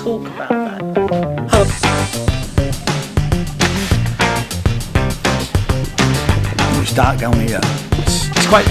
talk about that. It's dark down here. It's quite.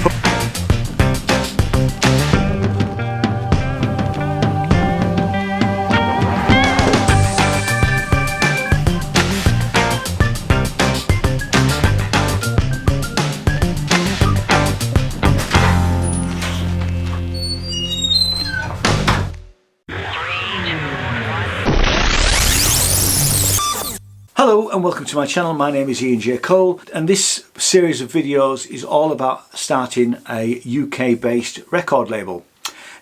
Hello and welcome to my channel. My name is Ian J. Cole and this series of videos is all about starting a UK based record label.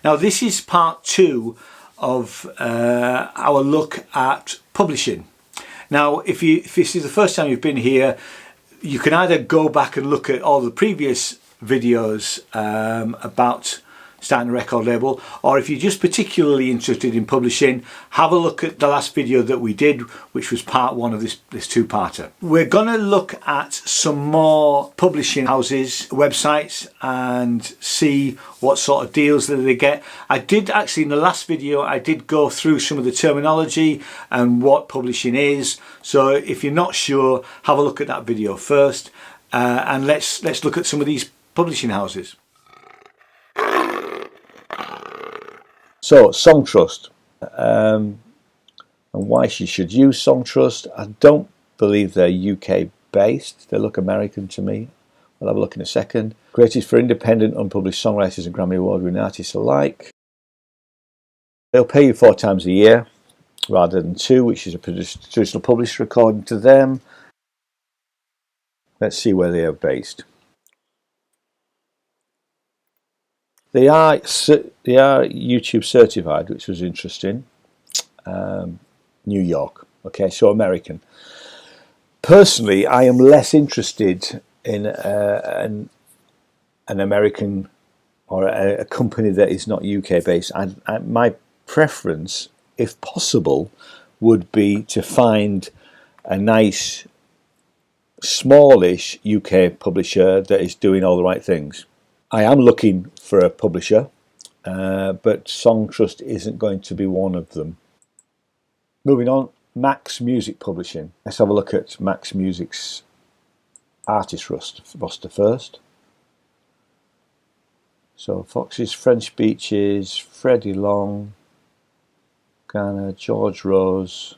Now this is part 2 of our look at publishing. Now if this is the first time you've been here, you can either go back and look at all the previous videos about starting a record label, or if you're just particularly interested in publishing, have a look at the last video that we did, which was part 1 of this two-parter. We're going to look at some more publishing houses, websites, and see what sort of deals that they get. I did actually, in the last video, I did go through some of the terminology and what publishing is. So if you're not sure, have a look at that video first, and let's look at some of these publishing houses. So, Songtrust, and why she should use Songtrust. I don't believe they're UK based, they look American to me. We'll have a look in a second. Created for independent, unpublished songwriters and Grammy Award winning artists alike. They'll pay you 4 times a year rather than 2, which is a traditional publisher according to them. Let's see where they are based. They are YouTube certified, which was interesting. New York, okay, so American. Personally, I am less interested in an American or a company that is not UK based. My preference, if possible, would be to find a nice, smallish UK publisher that is doing all the right things. I am looking for a publisher, but Songtrust isn't going to be one of them. Moving on, Max Music Publishing. Let's have a look at Max Music's artist roster first. So Foxes, French Beaches, Freddie Long, Ghana, George Rose.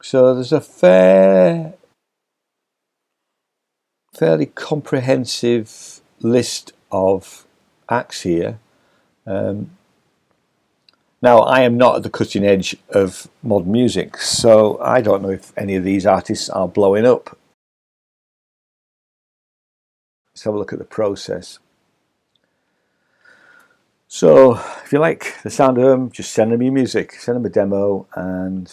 So there's a fairly comprehensive list of acts here. Now I am not at the cutting edge of modern music, so I don't know if any of these artists are blowing up. Let's have a look at the process. So if you like the sound of them, just send them your music, send them a demo, and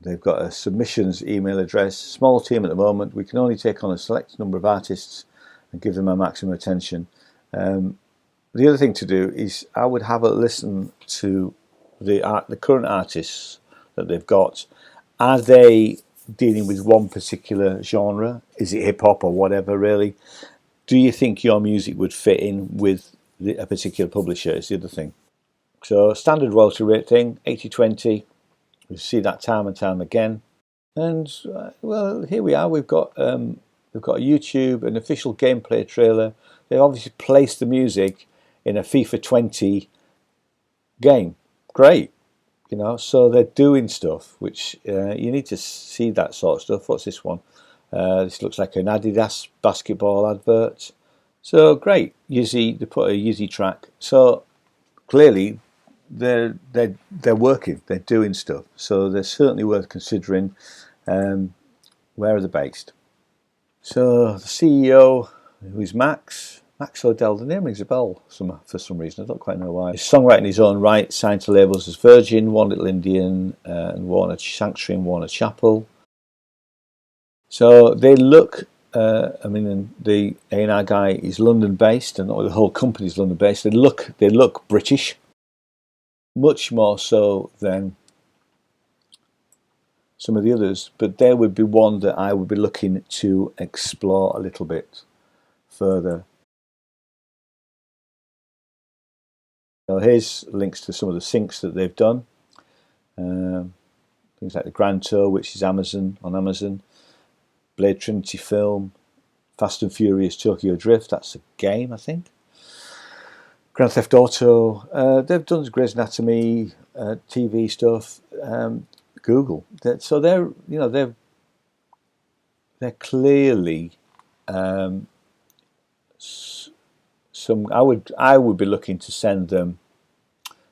they've got a submissions email address. Small team at the moment. We can only take on a select number of artists and give them our maximum attention. The other thing to do is I would have a listen to the current artists that they've got. Are they dealing with one particular genre? Is it hip hop or whatever really? Do you think your music would fit in with a particular publisher is the other thing. So standard royalty rate thing, 80-20. We see that time and time again, and well, here we are. We've got a YouTube, an official gameplay trailer. They obviously placed the music in a FIFA 20 game. Great, you know. So they're doing stuff which you need to see that sort of stuff. What's this one? This looks like an Adidas basketball advert. So great, Yeezy. They put a Yeezy track. So clearly, they're working, they're doing stuff, so they're certainly worth considering. Where are they based? So the CEO, who is Max Odell, the name rings a bell for some reason, I don't quite know why. He's songwriting in his own right, signed to labels as Virgin, One Little Indian, and Warner Sanctuary and Warner Chapel. So they look, I mean, the A&R guy is London based, and the whole company is London based. They look British. Much more so than some of the others, but there would be one that I would be looking to explore a little bit further. So here's links to some of the syncs that they've done. Things like the Grand Tour, which is on Amazon, Blade Trinity Film, Fast and Furious Tokyo Drift, that's a game, I think. Grand Theft Auto, they've done Grey's Anatomy, TV stuff, Google. So they're clearly some. I would be looking to send them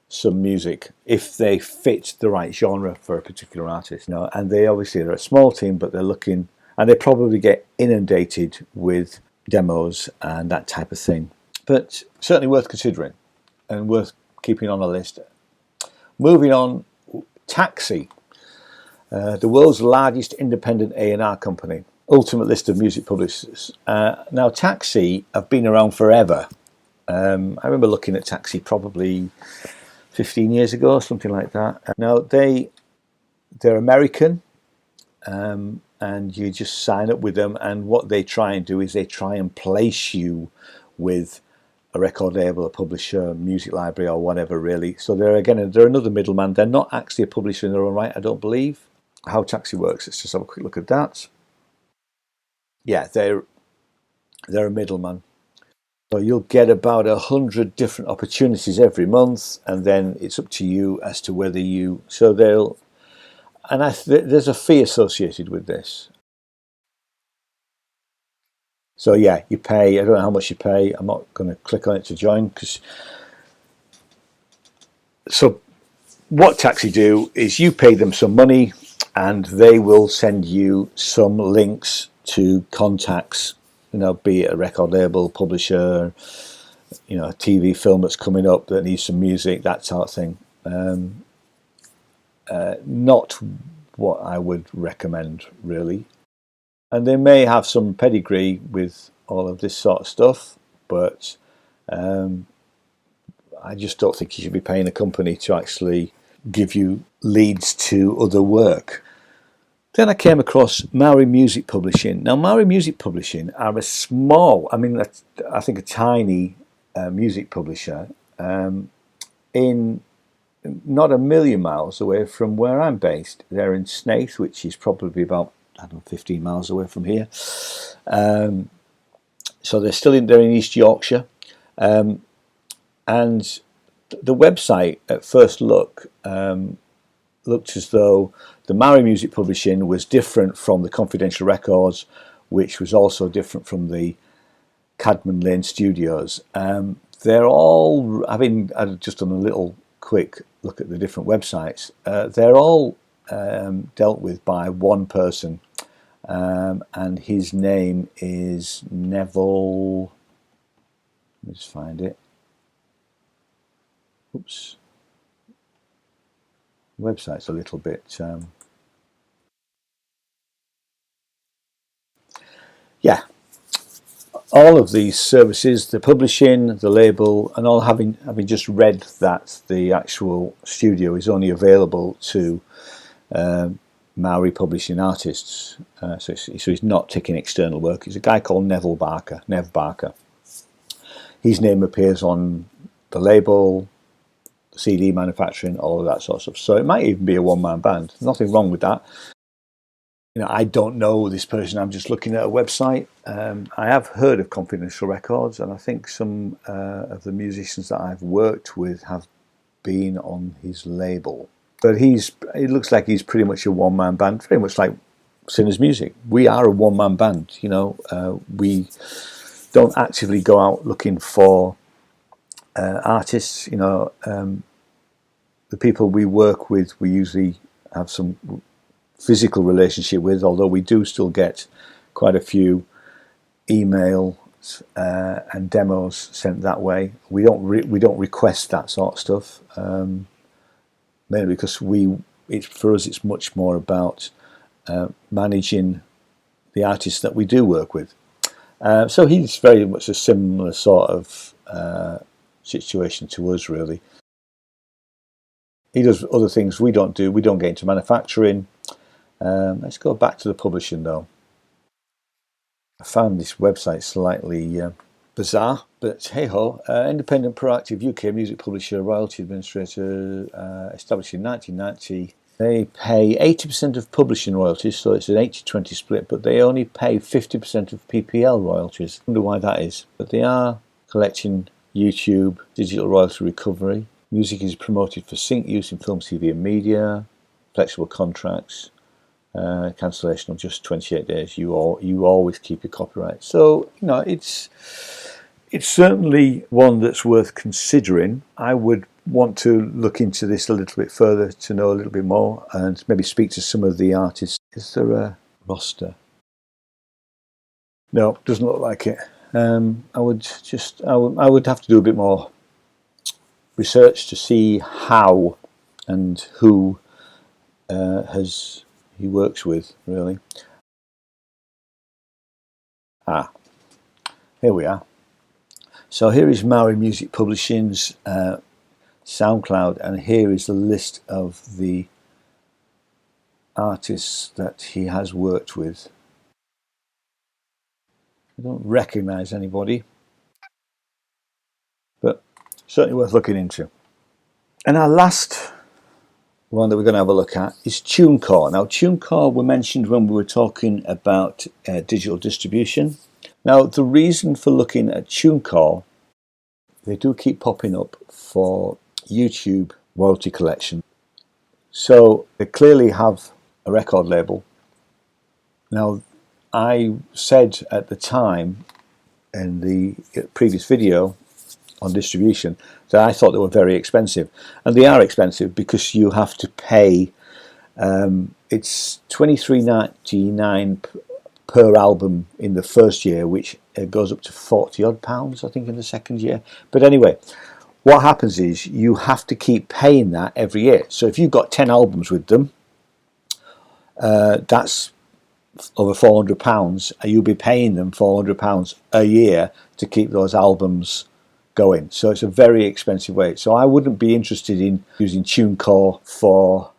some music if they fit the right genre for a particular artist. And they're a small team, but they're looking, and they probably get inundated with demos and that type of thing. But certainly worth considering and worth keeping on a list. Moving on, Taxi, the world's largest independent A&R company. Ultimate list of music publishers. Now, Taxi have been around forever. I remember looking at Taxi probably 15 years ago, something like that. Now, they're American, and you just sign up with them, and what they try and do is they try and place you with a record label, a publisher, music library, or whatever, really. So they're another middleman. They're not actually a publisher in their own right, I don't believe. How Taxi works, let's just have a quick look at that. Yeah, they're a middleman. So you'll get about 100 different opportunities every month, and then it's up to you as to whether you. So there's a fee associated with this. So yeah, you pay. I don't know how much you pay. I'm not going to click on it to join So what Taxi do is you pay them some money, and they will send you some links to contacts. Be it a record label, publisher, a TV film that's coming up that needs some music, that sort of thing. Not what I would recommend, really. And they may have some pedigree with all of this sort of stuff, but I just don't think you should be paying a company to actually give you leads to other work. Then I came across Maori Music Publishing. Now, Maori Music Publishing are a small, I think a tiny music publisher in not a million miles away from where I'm based. They're in Snaith, which is probably about 15 miles away from here. So they're in East Yorkshire. And the website at first look looked as though the Maori Music Publishing was different from the Confidential Records, which was also different from the Cadman Lane Studios. They're all, I've just done a little quick look at the different websites. They're all dealt with by one person, and his name is Neville. Let me just find it. Oops. The website's a little bit. Yeah. All of these services, the publishing, the label, and all having just read that the actual studio is only available to Maori publishing artists. So he's not taking external work. He's a guy called Nev Barker. His name appears on the label, CD manufacturing, all of that sort of stuff. So it might even be a one-man band. Nothing wrong with that. I don't know this person. I'm just looking at a website. I have heard of Confidential Records, and I think some of the musicians that I've worked with have been on his label. But it looks like he's pretty much a one-man band, very much like Sinners Music. We are a one-man band. We don't actively go out looking for artists. The people we work with, we usually have some physical relationship with, although we do still get quite a few emails and demos sent that way. We don't request that sort of stuff, mainly because for us it's much more about managing the artists that we do work with. So he's very much a similar sort of situation to us, really. He does other things we don't do. We don't get into manufacturing. Let's go back to the publishing though. I found this website slightly bizarre, but hey ho. Independent proactive UK music publisher, royalty administrator, established in 1990. They pay 80% of publishing royalties, so it's an 80-20 split, but they only pay 50% of PPL royalties. I wonder why that is. But they are collecting YouTube, digital royalty recovery. Music is promoted for sync use in film, TV and media. Flexible contracts. Cancellation of just 28 days. You always keep your copyright. So, you know, it's certainly one that's worth considering. I would want to look into this a little bit further to know a little bit more and maybe speak to some of the artists. Is there a roster? No, doesn't look like it. I would have to do a bit more research to see how and who he works with, really. Here we are. So here is Maori Music Publishing's SoundCloud, and here is the list of the artists that he has worked with. I don't recognise anybody, but certainly worth looking into. And our last one that we're going to have a look at is ToonCar. Now, ToonCar were mentioned when we were talking about digital distribution. Now, the reason for looking at ToonCar, they do keep popping up for YouTube royalty collection. So they clearly have a record label. Now, I said at the time in the previous video on distribution that I thought they were very expensive, and they are expensive because you have to pay. It's $23.99 per album in the first year, which goes up to £40 odd, I think, in the second year. But anyway, what happens is you have to keep paying that every year. So if you've got 10 albums with them, that's over £400, and you'll be paying them £400 a year to keep those albums going. So it's a very expensive way. So I wouldn't be interested in using ToonCar for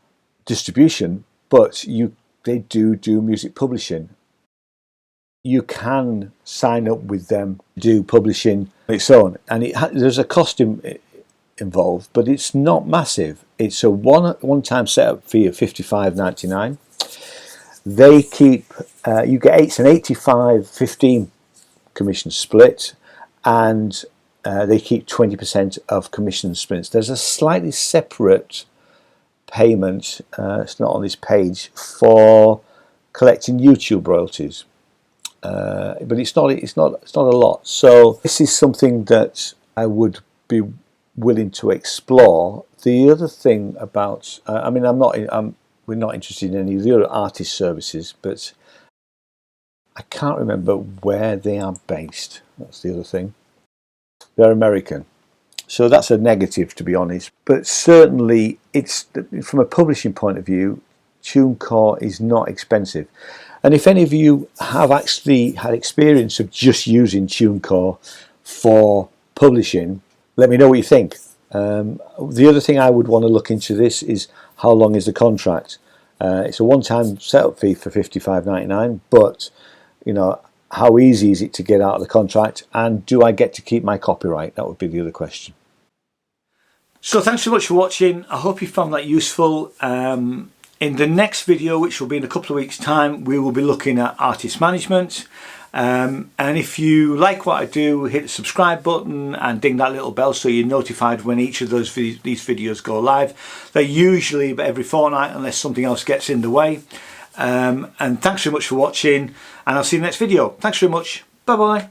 distribution, but they do music publishing. You can sign up with them, do publishing on its own, and there's a cost involved, but it's not massive. It's a one-time setup fee of $55.99. They keep you get it's an 85-15 commission split, and they keep 20% of commission splits. There's a slightly separate payment. It's not on this page for collecting YouTube royalties. But it's not a lot. So this is something that I would be willing to explore. The other thing about, I mean, we're not interested in any of the other artist services, but I can't remember where they are based. That's the other thing. They're American, so that's a negative, to be honest. But certainly, it's from a publishing point of view, ToonCar is not expensive. And if any of you have actually had experience of just using ToonCar for publishing, let me know what you think. The other thing I would want to look into this is how long is the contract. It's a one-time setup fee for $55.99, but you know, how easy is it to get out of the contract, and do I get to keep my copyright? That would be the other question. So thanks so much for watching. I hope you found that useful. In the next video, which will be in a couple of weeks' time, we will be looking at artist management. And if you like what I do, hit the subscribe button and ding that little bell so you're notified when each of these videos go live. They're usually every fortnight unless something else gets in the way. And thanks very much for watching, and I'll see you in the next video. Thanks very much. Bye bye.